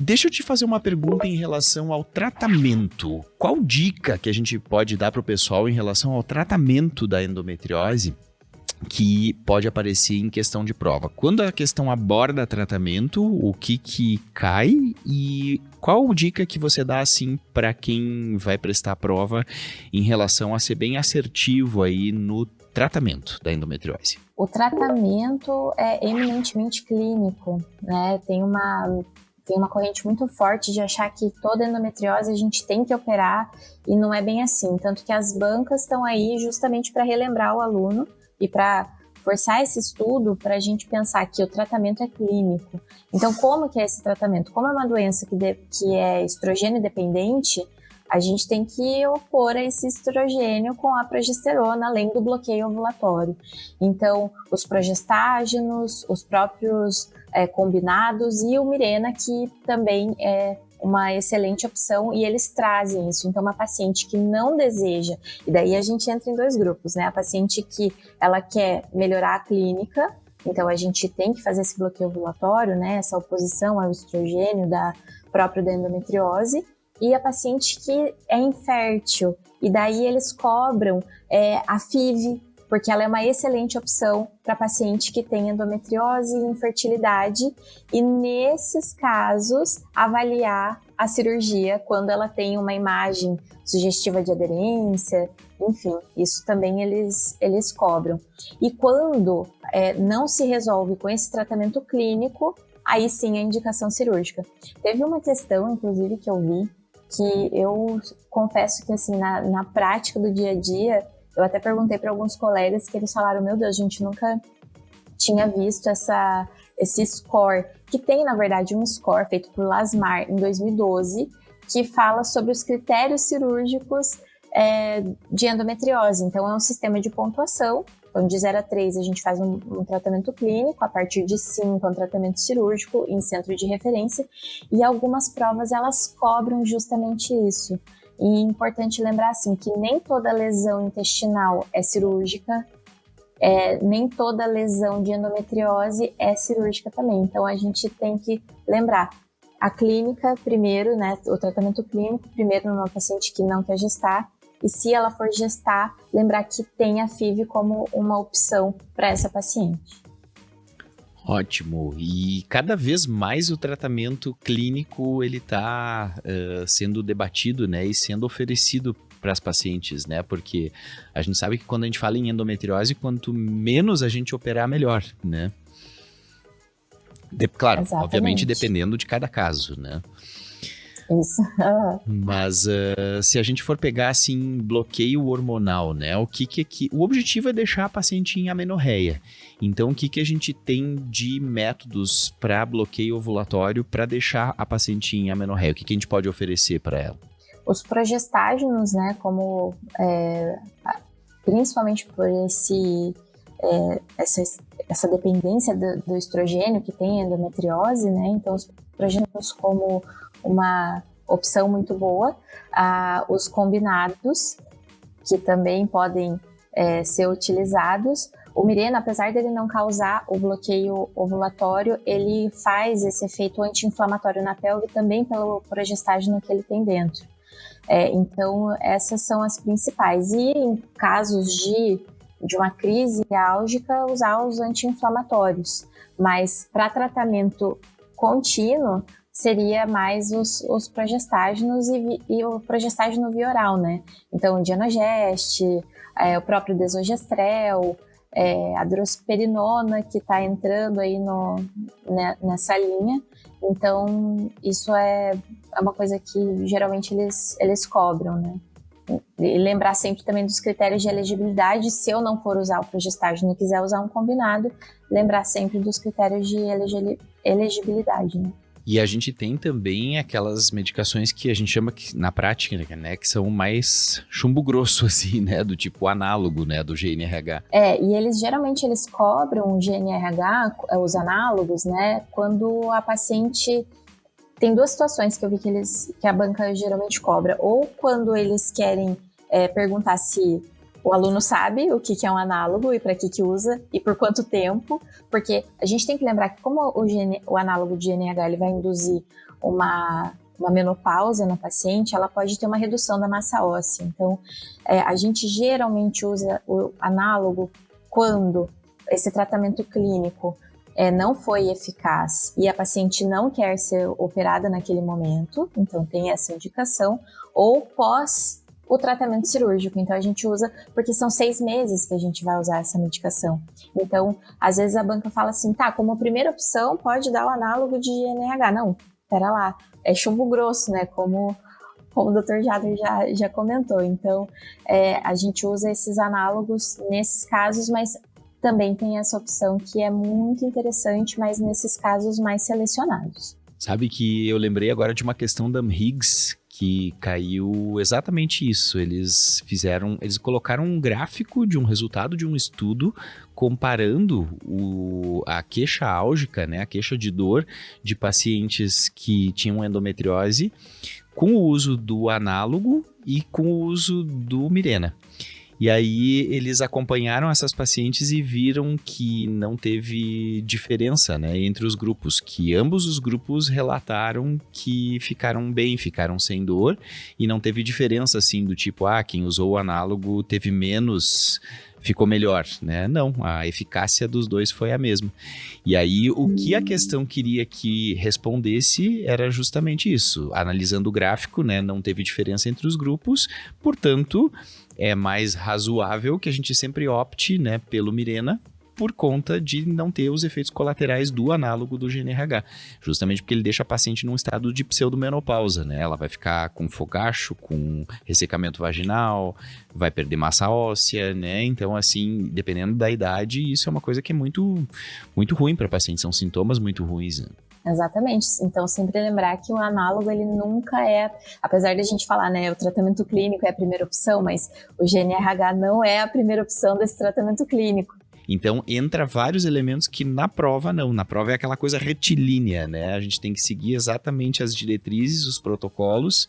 Deixa eu te fazer uma pergunta em relação ao tratamento. Qual dica que a gente pode dar para o pessoal em relação ao tratamento da endometriose que pode aparecer em questão de prova? Quando a questão aborda tratamento, o que cai e qual dica que você dá assim para quem vai prestar a prova em relação a ser bem assertivo aí no tratamento da endometriose? O tratamento é eminentemente clínico, né? Tem uma corrente muito forte de achar que toda endometriose a gente tem que operar e não é bem assim. Tanto que as bancas estão aí justamente para relembrar o aluno e para forçar esse estudo para a gente pensar que o tratamento é clínico. Então, como que é esse tratamento? Como é uma doença que é estrogênio dependente, a gente tem que opor a esse estrogênio com a progesterona, além do bloqueio ovulatório. Então, os progestágenos, os próprios combinados e o Mirena, que também é uma excelente opção, e eles trazem isso. Então, uma paciente que não deseja, e daí a gente entra em dois grupos, né? A paciente que ela quer melhorar a clínica, então a gente tem que fazer esse bloqueio ovulatório, né? Essa oposição ao estrogênio próprio da endometriose, e a paciente que é infértil, e daí eles cobram a FIV, porque ela é uma excelente opção para paciente que tem endometriose e infertilidade, e nesses casos avaliar a cirurgia quando ela tem uma imagem sugestiva de aderência, enfim, isso também eles cobram. E quando não se resolve com esse tratamento clínico, aí sim a indicação cirúrgica. Teve uma questão, inclusive, que eu vi, que eu confesso que assim, na prática do dia a dia, eu até perguntei para alguns colegas que eles falaram, meu Deus, a gente nunca tinha visto esse score, que tem, na verdade, um score feito por Lasmar em 2012, que fala sobre os critérios cirúrgicos de endometriose. Então, é um sistema de pontuação, então de 0 a 3 a gente faz um tratamento clínico, a partir de 5 é um tratamento cirúrgico em centro de referência, e algumas provas elas cobram justamente isso. E é importante lembrar assim, que nem toda lesão intestinal é cirúrgica, nem toda lesão de endometriose é cirúrgica também. Então a gente tem que lembrar a clínica primeiro, né, o tratamento clínico primeiro numa paciente que não quer gestar, e se ela for gestar, lembrar que tem a FIV como uma opção para essa paciente. Ótimo. E cada vez mais o tratamento clínico ele está sendo debatido, né, e sendo oferecido para as pacientes, né? Porque a gente sabe que quando a gente fala em endometriose, quanto menos a gente operar, melhor, né? Claro, Exatamente. obviamente dependendo de cada caso, né? Isso. Mas se a gente for pegar assim bloqueio hormonal, né? O objetivo é deixar a paciente em amenorreia. Então o que a gente tem de métodos para bloqueio ovulatório para deixar a paciente em amenorreia? O que a gente pode oferecer para ela? Os progestágenos, né? Como principalmente por essa dependência do estrogênio que tem a endometriose, né? Então os progestágenos como uma opção muito boa, os combinados, que também podem ser utilizados. O Mirena, apesar dele não causar o bloqueio ovulatório, ele faz esse efeito anti-inflamatório na pelve também pelo progestágeno que ele tem dentro. Então, essas são as principais. E em casos de uma crise álgica, usar os anti-inflamatórios. Mas para tratamento contínuo, seria mais os progestágenos e o progestágeno via oral, né? Então, o Dienogest, o próprio Desogestrel, a drosperinona, que está entrando aí nessa linha. Então, isso é uma coisa que geralmente eles cobram, né? E lembrar sempre também dos critérios de elegibilidade. Se eu não for usar o progestágeno e quiser usar um combinado, lembrar sempre dos critérios de elegibilidade, né? E a gente tem também aquelas medicações que a gente chama na prática, né, que são mais chumbo grosso, assim, né, do tipo análogo, né, do GNRH. E eles geralmente cobram o GNRH, os análogos, né, quando a paciente... Tem duas situações que eu vi que a banca geralmente cobra. Ou quando eles querem perguntar se o aluno sabe o que é um análogo e para que usa e por quanto tempo, porque a gente tem que lembrar que como o análogo de GNRH ele vai induzir uma menopausa na paciente, ela pode ter uma redução da massa óssea. Então, a gente geralmente usa o análogo quando esse tratamento clínico não foi eficaz e a paciente não quer ser operada naquele momento, então tem essa indicação, ou pós o tratamento cirúrgico. Então a gente usa, porque são 6 meses que a gente vai usar essa medicação. Então, às vezes a banca fala assim, tá, como primeira opção pode dar o análogo de GNRH. Não, pera lá, é chumbo grosso, né, como o Dr. Jader já comentou. Então, a gente usa esses análogos nesses casos, mas também tem essa opção que é muito interessante, mas nesses casos mais selecionados. Sabe que eu lembrei agora de uma questão da Higgs que caiu exatamente isso. Eles colocaram um gráfico de um resultado de um estudo comparando a queixa álgica, né, a queixa de dor de pacientes que tinham endometriose com o uso do análogo e com o uso do Mirena. E aí eles acompanharam essas pacientes e viram que não teve diferença, né, entre os grupos, que ambos os grupos relataram que ficaram bem, ficaram sem dor, e não teve diferença assim do tipo, quem usou o análogo teve menos, ficou melhor, né? Não, a eficácia dos dois foi a mesma. E aí o que a questão queria que respondesse era justamente isso, analisando o gráfico, né, não teve diferença entre os grupos, portanto é mais razoável que a gente sempre opte, né, pelo Mirena, por conta de não ter os efeitos colaterais do análogo do GNRH, justamente porque ele deixa a paciente num estado de pseudomenopausa, né? Ela vai ficar com fogacho, com ressecamento vaginal, vai perder massa óssea, né? Então, assim, dependendo da idade, isso é uma coisa que é muito, muito ruim para a paciente, são sintomas muito ruins, né? Exatamente, então sempre lembrar que o análogo ele nunca apesar de a gente falar, né, o tratamento clínico é a primeira opção, mas o GNRH não é a primeira opção desse tratamento clínico. Então entra vários elementos que na prova não, na prova é aquela coisa retilínea, né, a gente tem que seguir exatamente as diretrizes, os protocolos.